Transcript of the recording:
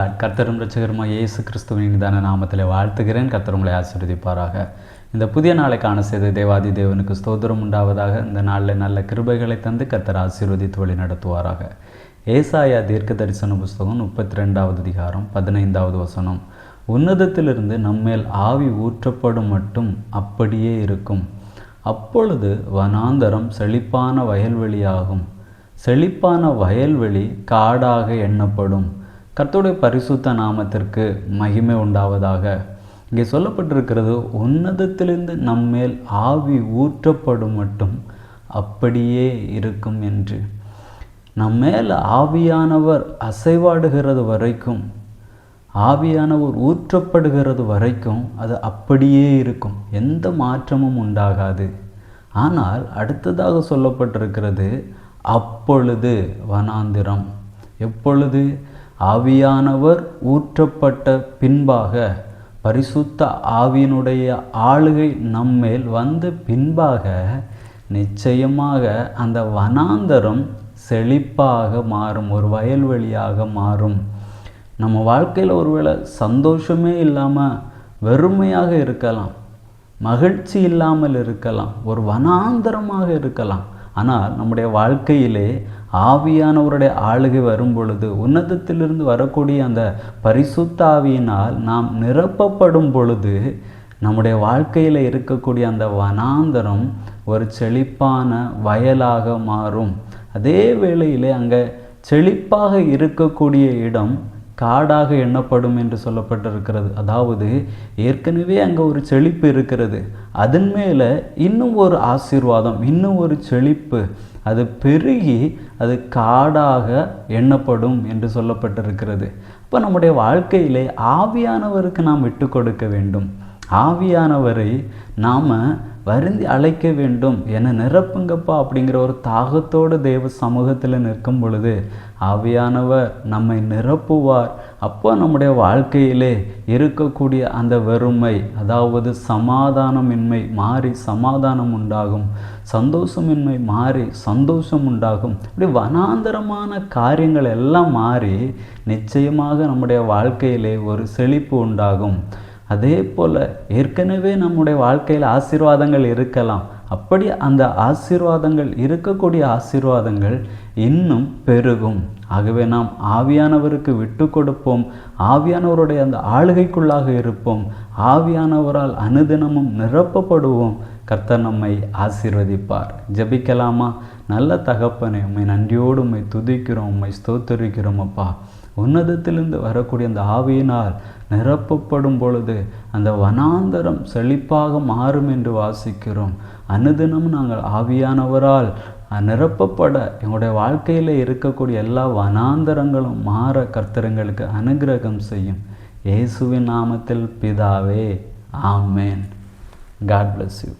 கர்த்தரும் இரட்சகருமாகிய இயேசு கிறிஸ்துவின் இனிதான நாமத்திலே வாழ்த்துகிறேன். கர்த்தர் உங்களை ஆசீர்வதிப்பாராக. இந்த புதிய நாளை காண செய்த தேவாதி தேவனுக்கு ஸ்தோத்திரம் உண்டாவதாக. இந்த நாளில் நல்ல கிருபைகளை தந்து கர்த்தர் ஆசீர்வதித்து வழி நடத்துவாராக. ஏசாயா தீர்க்க தரிசன புஸ்தகம் 32வது அதிகாரம் 15வது வசனம். உன்னதத்திலிருந்து நம்மேல் ஆவி ஊற்றப்படும் மட்டும் அப்படியே இருக்கும். அப்பொழுது வனாந்தரம் செழிப்பான வயல்வெளியாகும், செழிப்பான வயல்வெளி காடாக எண்ணப்படும். கர்த்தருடைய பரிசுத்த நாமத்திற்கு மகிமை உண்டாவதாக. இங்கே சொல்லப்பட்டிருக்கிறது, உன்னதத்திலிருந்து நம்மேல் ஆவி ஊற்றப்படும் மட்டும் அப்படியே இருக்கும் என்று. நம்மேல் ஆவியானவர் அசைவாடுகிறது வரைக்கும், ஆவியானவர் ஊற்றப்படுகிறது வரைக்கும் அது அப்படியே இருக்கும், எந்த மாற்றமும் உண்டாகாது. ஆனால் அடுத்ததாக சொல்லப்பட்டிருக்கிறது, அப்பொழுது வனாந்திரம். எப்பொழுது? ஆவியானவர் ஊற்றப்பட்ட பின்பாக, பரிசுத்த ஆவியினுடைய ஆளுகை நம்மேல் வந்த பின்பாக நிச்சயமாக அந்த வனாந்தரம் செழிப்பாக மாறும், ஒரு வயல்வெளியாக மாறும். நம்ம வாழ்க்கையில் ஒருவேளை சந்தோஷமே இல்லாமல் வெறுமையாக இருக்கலாம், மகிழ்ச்சி இல்லாமல் இருக்கலாம், ஒரு வனாந்தரமாக இருக்கலாம். ஆனால் நம்முடைய வாழ்க்கையிலே ஆவியானவருடைய ஆளுகை வரும் பொழுது, உன்னதத்திலிருந்து வரக்கூடிய அந்த பரிசுத்த ஆவியினால் நாம் நிரப்பப்படும் பொழுது, நம்முடைய வாழ்க்கையில் இருக்கக்கூடிய அந்த வனாந்தரம் ஒரு செழிப்பான வயலாக மாறும். அதே வேளையிலே அங்கே செழிப்பாக இருக்கக்கூடிய இடம் காடாக எண்ணப்படும் என்று சொல்லப்பட்டிருக்கிறது. அதாவது ஏற்கனவே அங்கே ஒரு செழிப்பு இருக்கிறது, அதன் மேலே இன்னும் ஒரு ஆசீர்வாதம், இன்னும் ஒரு செழிப்பு, அது பெருகி அது காடாக எண்ணப்படும் என்று சொல்லப்பட்டிருக்கிறது. இப்போ நம்முடைய வாழ்க்கையிலே ஆவியானவருக்கு நாம் விட்டு கொடுக்க வேண்டும். ஆவியானவரை நாம் வருந்தி அழைக்க வேண்டும். என நிரப்புங்கப்பா அப்படிங்கிற ஒரு தாகத்தோடு தேவ சமூகத்தில் நிற்கும் பொழுது ஆவியானவர் நம்மை நிரப்புவார். அப்போ நம்முடைய வாழ்க்கையிலே இருக்கக்கூடிய அந்த வெறுமை, அதாவது சமாதானமின்மை மாறி சமாதானம் உண்டாகும், சந்தோஷமின்மை மாறி சந்தோஷம் உண்டாகும். இப்படி வனாந்தரமான காரியங்கள் எல்லாம் மாறி நிச்சயமாக நம்முடைய வாழ்க்கையிலே ஒரு செழிப்பு உண்டாகும். அதே போல் ஏற்கனவே நம்முடைய வாழ்க்கையில் ஆசீர்வாதங்கள் இருக்கலாம். அப்படி அந்த ஆசீர்வாதங்கள், இருக்கக்கூடிய ஆசீர்வாதங்கள் இன்னும் பெருகும். ஆகவே நாம் ஆவியானவருக்கு விட்டு கொடுப்போம், ஆவியானவருடைய அந்த ஆளுகைக்குள்ளாக இருப்போம், ஆவியானவரால் அனுதினமும் நிரப்பப்படுவோம். கர்த்தர் நம்மை ஆசீர்வதிப்பார். ஜெபிக்கலாமா? நல்ல தகப்பனே, உம்மை நன்றியோடு உம்மை துதிக்கிறோம், உம்மை ஸ்தோத்தரிக்கிறோம் அப்பா. உன்னதத்திலிருந்து வரக்கூடிய அந்த ஆவியினால் நிரப்பப்படும் பொழுது அந்த வனாந்தரம் செழிப்பாக மாறும் என்று வாசிக்கிறோம். அனுதினம் நாங்கள் ஆவியானவரால் நிரப்பப்பட எங்களுடைய வாழ்க்கையில் இருக்கக்கூடிய எல்லா வனாந்தரங்களும் மாற கர்த்தர்களுக்கு அனுகிரகம் செய்யும். இயேசுவின் நாமத்தில் பிதாவே, ஆமேன். God bless you.